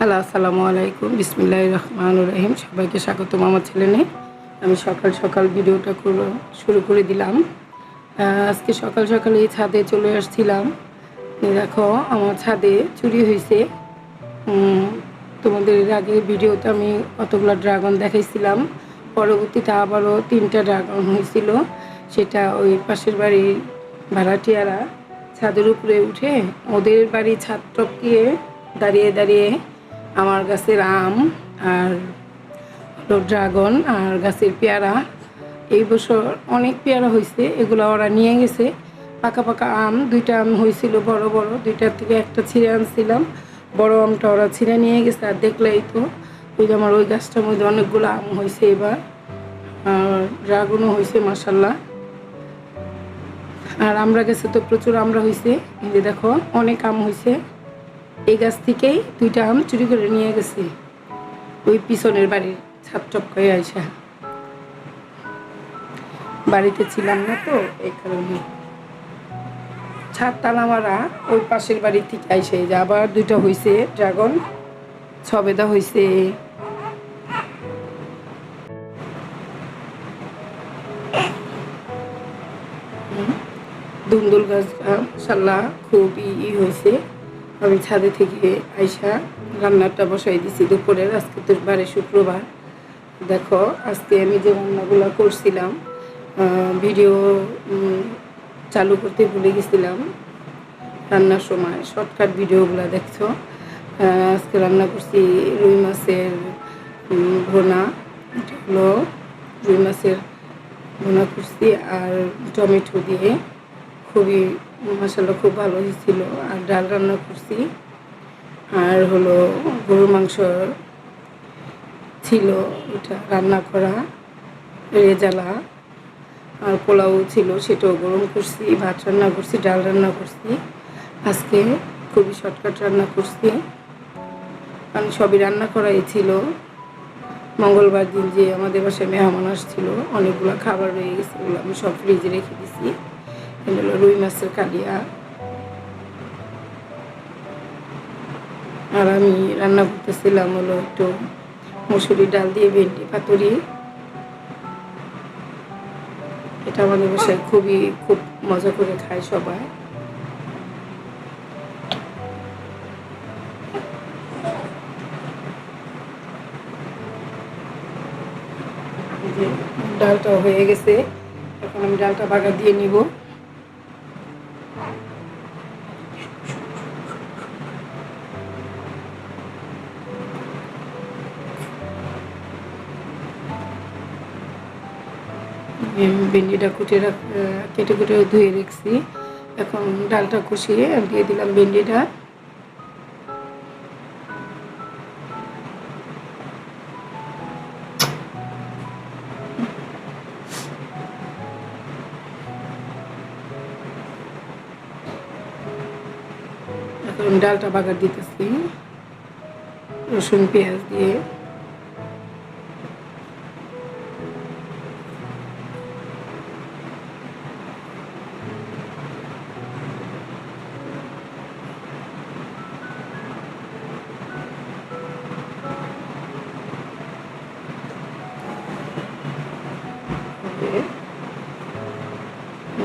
Hello, আসসালামু আলাইকুম। বিসমিল্লাহির রহমানির রহিম। সবাইকে স্বাগতম আমার চ্যানেলে। আমি সকাল সকাল ভিডিওটা শুরু করে দিলাম। আজকে সকাল সকাল এই ছাদে চলে আসছিলাম। দেখো আমার ছাদে চুরি হয়েছে। তোমাদের এর আগে ভিডিওতে আমি কতগুলো ড্রাগন দেখাইছিলাম। পরবর্তীতে আবারও 3টা ড্রাগন হয়েছিল। সেটা ওই পাশের বাড়ির ভাড়াটিয়ারা ছাদের উপরে উঠে ওদের বাড়ির ছাদ টপকিয়ে দাঁড়িয়ে দাঁড়িয়ে আমার গাছের আম আর ড্রাগন আর গাছের পেয়ারা, এই বছর অনেক পেয়ারা হয়েছে, এগুলো ওরা নিয়ে গেছে। পাকা পাকা আম 2টা আম হয়েছিল, বড় বড় 2টার থেকে একটা ছিঁড়ে আনছিলাম। বড় আমটা ওরা ছিঁড়ে নিয়ে গেছে। আর দেখলেই তো ওই যে আমার ওই গাছটার মধ্যে অনেকগুলো আম হয়েছে এবার, আর ড্রাগনও হয়েছে মাশাল্লাহ। আর আমরা গাছে তো প্রচুর আমরা হয়েছে। এই যে দেখো অনেক আম হয়েছে। এই গাছ থেকেই 2টা আম চুরি করে নিয়ে গেছে ওই পিছনের বাড়ির ছাদ টপকায় আইসা। বাড়িতে ছিলাম না তো এই কারণে ছাদ তালা মারা ওই পাশের বাড়ি থেকে আইসে। যে আবার 2টা হয়েছে ড্রাগন, ছবেদা হয়েছে। ধুন্দুল গাছ মাশাল্লাহ খুবই হয়েছে। আমি ছাদে থেকে আইসা রান্নাটা বসাই দিছি দুপুরের। আজকে তো বারে শুক্রবার। দেখো আজকে আমি যে রান্নাগুলো করছিলাম ভিডিও চালু করতে ভুলে গেছিলাম। রান্নার সময় শর্টকাট ভিডিওগুলো দেখছো। আজকে রান্না করছি রুই মাছের ভুনা। এটা হলো রুই মাছের ভুনা করছি আর টমেটো দিয়ে, খুবই মাশাআল্লাহ খুব ভালো হয়েছিল। আর ডাল রান্না করছি, আর হলো গরুর মাংস ছিল ওটা রান্না করা রেজালা, আর পোলাও ছিল সেটাও গরম করছি, ভাত রান্না করছি, ডাল রান্না করছি। আজকে খুবই শর্টকাট রান্না করছি, কারণ সবই রান্না করাই ছিল। মঙ্গলবার দিন যে আমাদের বাসায় মেহমান আসছিল, অনেকগুলো খাবার রয়ে গেছে, ওগুলো আমি সব ফ্রিজে রেখে দিছি। এটা হলো রুই মাছের কালিয়া। আর আমি রান্না করতেছিলাম হলো একটু মুসুরি ডাল দিয়ে ভেন্ডি পাতুরি। এটা আমাদের বাসায় খুব মজা করে খায় সবাই। ডালটা হয়ে গেছে, এখন আমি ডালটা বাগা দিয়ে নিব। ভেন্ডিটা কেটে কুটে ধুয়ে রেখেছি। এখন ডালটা কষিয়ে দিয়ে দিলাম ভেন্ডিটা। এখন ডালটা বাগার দিতেছি রসুন পেঁয়াজ দিয়ে।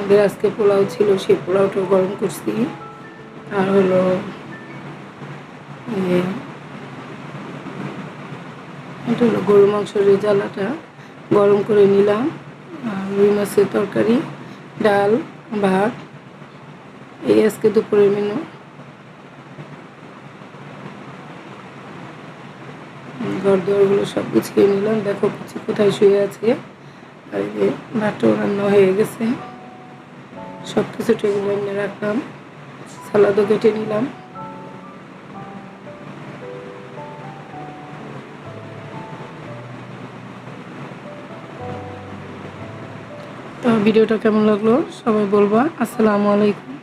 আমাদের আজকে পোলাও ছিল, সেই পোলাওটা গরম করছি। আর হলো এটা হলো গরু মাংসের রেজালাটা গরম করে নিলাম। আর রুই মাছের তরকারি, ডাল, ভাত, এই আজকে দুপুরের মেনু। ঘর দোয়ারগুলো সব গুছিয়ে নিলাম। দেখো কুচি কোথায় শুয়ে আছে। আর এই যে ভাতও রান্না হয়ে গেছে, সব কিছু টেবিলে এনে রাখলাম। সালাদও কেটে নিলাম। তো ভিডিওটা কেমন লাগলো সবাই বলবা। আসসালামু আলাইকুম।